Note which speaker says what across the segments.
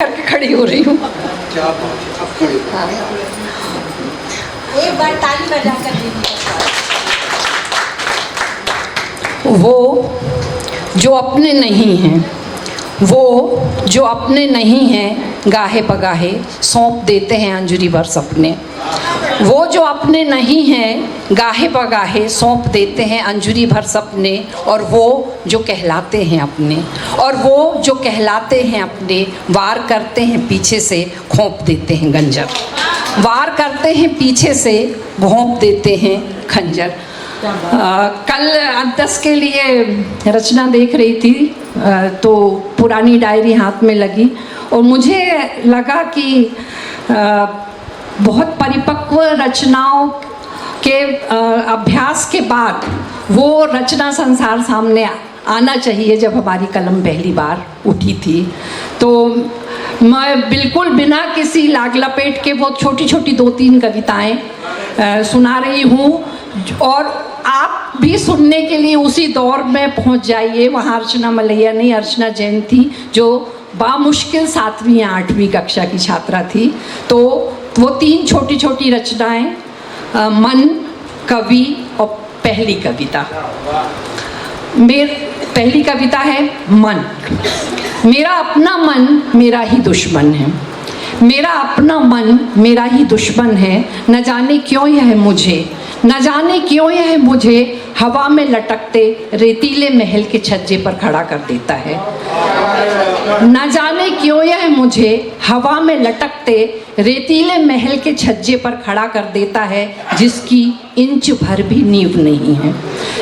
Speaker 1: करके खड़ी हो रही हूँ।
Speaker 2: एक बार ताली बजाकर दीजिए।
Speaker 1: वो जो अपने नहीं हैं, वो जो अपने नहीं हैं, गाहे पगाहे सौंप देते हैं अंजुरी भर सपने। वो जो अपने नहीं हैं, गाहे पगाहे सौंप देते हैं अंजुरी भर सपने। और वो जो कहलाते हैं अपने, और वो जो कहलाते हैं अपने, वार करते हैं पीछे से घोंप देते हैं गंजर। वार करते हैं पीछे से घोंप देते हैं खंजर। कल अंतस के लिए रचना देख रही थी तो पुरानी डायरी हाथ में लगी और मुझे लगा कि बहुत परिपक्व रचनाओं के अभ्यास के बाद वो रचना संसार सामने आना चाहिए जब हमारी कलम पहली बार उठी थी। तो मैं बिल्कुल बिना किसी लाग लपेट के बहुत छोटी छोटी 2-3 कविताएं सुना रही हूँ और आप भी सुनने के लिए उसी दौर में पहुँच जाइए। वहाँ अर्चना मलैया नहीं, अर्चना जैन थी जो बामुश्किल 7वीं या 8वीं कक्षा की छात्रा थी। तो वो 3 छोटी छोटी रचनाएं, मन, कवि और पहली कविता। पहली कविता है मन। मेरा अपना मन मेरा ही दुश्मन है, मेरा अपना मन मेरा ही दुश्मन है। न जाने क्यों यह मुझे, न जाने क्यों यह मुझे हवा में लटकते रेतीले महल के छज्जे पर खड़ा कर देता है। न जाने क्यों यह मुझे हवा में लटकते रेतीले महल के छज्जे पर खड़ा कर देता है, जिसकी इंच भर भी नींव नहीं है,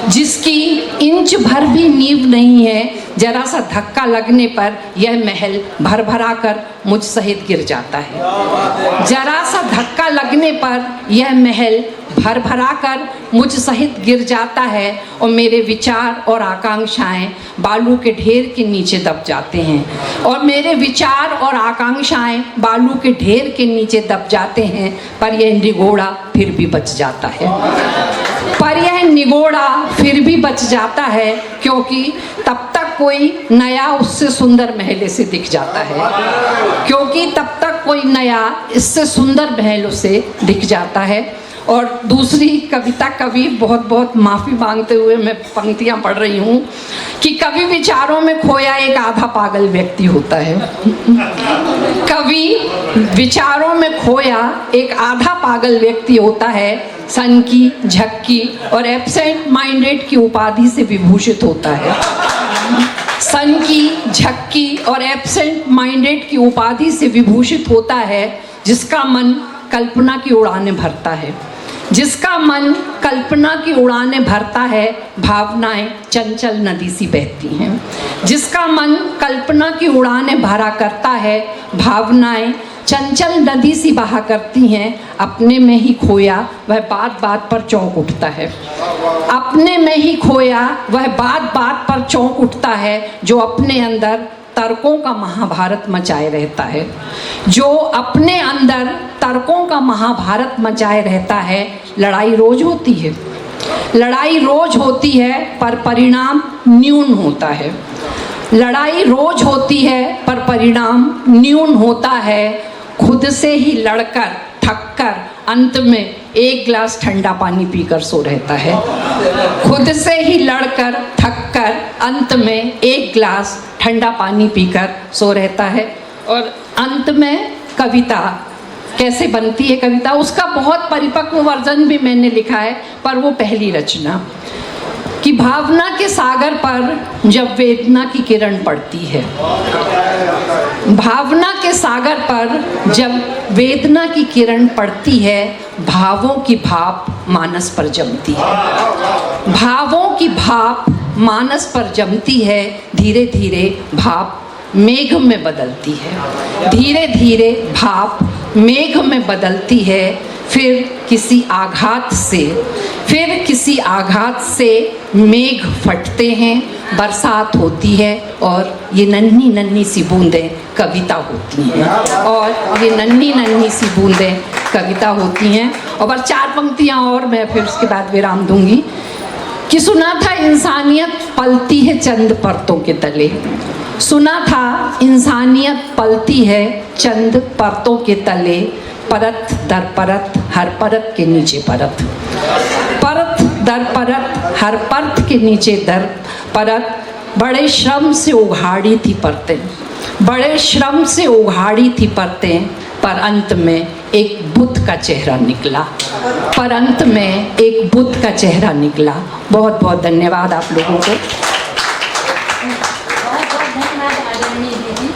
Speaker 1: जिसकी इंच भर भी नींव नहीं है। जरा सा धक्का लगने पर यह महल भर भरा कर मुझ सहित गिर जाता है। जरा सा धक्का लगने पर यह महल भर भरा कर मुझ सहित गिर जाता है और मेरे विचार और आकांक्षाएं बालू के ढेर के नीचे दब जाते हैं, और मेरे विचार और आकांक्षाएं बालू के ढेर के नीचे दब जाते हैं। पर यह निगोड़ा फिर भी बच जाता है, पर यह निगोड़ा फिर भी बच जाता है, क्योंकि तब तक कोई नया उससे सुंदर महल से दिख जाता है, क्योंकि तब तक कोई नया इससे सुंदर महल उसे दिख जाता है। और दूसरी कविता, कवि बहुत माफ़ी मांगते हुए मैं पंक्तियाँ पढ़ रही हूँ कि कवि विचारों में खोया एक आधा पागल व्यक्ति होता है। कवि विचारों में खोया एक आधा पागल व्यक्ति होता है, सनकी, झक्की और एब्सेंट माइंडेड की उपाधि से विभूषित होता है। सनकी, झक्की और एब्सेंट माइंडेड की उपाधि से विभूषित होता है, जिसका मन कल्पना की उड़ानें भरता है, जिसका मन कल्पना की उड़ानें भरता है। भावनाएं चंचल नदी सी बहती हैं, जिसका मन कल्पना की उड़ानें भरा करता है। भावनाएं चंचल नदी सी बहा करती हैं। अपने में ही खोया वह बात बात पर चौंक उठता है, अपने में ही खोया वह बात बात पर चौंक उठता है, जो अपने अंदर तर्कों का महाभारत मचाए रहता है, जो अपने अंदर तर्कों का महाभारत मचाए रहता है। लड़ाई रोज होती है, लड़ाई रोज होती है, पर परिणाम न्यून होता है। लड़ाई रोज होती है, पर परिणाम न्यून होता है। खुद से ही लड़कर थककर अंत में एक गिलास ठंडा पानी पीकर सो रहता है। खुद से ही लड़कर थककर अंत में एक गिलास ठंडा पानी पीकर सो रहता है। और अंत में कविता कैसे बनती है, कविता उसका बहुत परिपक्व वर्जन भी मैंने लिखा है, पर वो पहली रचना कि भावना के सागर पर जब वेदना की किरण पड़ती है, भावना के सागर पर जब वेदना की किरण पड़ती है, भावों की भाप मानस पर जमती है, भावों की भाप मानस पर जमती है। धीरे धीरे भाप मेघ में बदलती है, धीरे धीरे भाप मेघ में बदलती है। फिर किसी आघात से मेघ फटते हैं, बरसात होती है और ये नन्ही नन्ही सी बूंदें कविता होती हैं, और ये नन्ही नन्ही सी बूंदें कविता होती हैं। और 4 पंक्तियाँ और मैं फिर उसके बाद विराम दूंगी कि सुना था इंसानियत पलती है चंद परतों के तले, सुना था इंसानियत पलती है चंद परतों के तले, परत दर परत हर परत के नीचे परत, परत दर परत हर परत के नीचे दर परत। बड़े श्रम से उघाड़ी थी परतें, बड़े श्रम से उघाड़ी थी परतें, पर अंत में एक बुद्ध का चेहरा निकला, पर अंत में एक बुद्ध का चेहरा निकला। बहुत बहुत धन्यवाद आप लोगों को।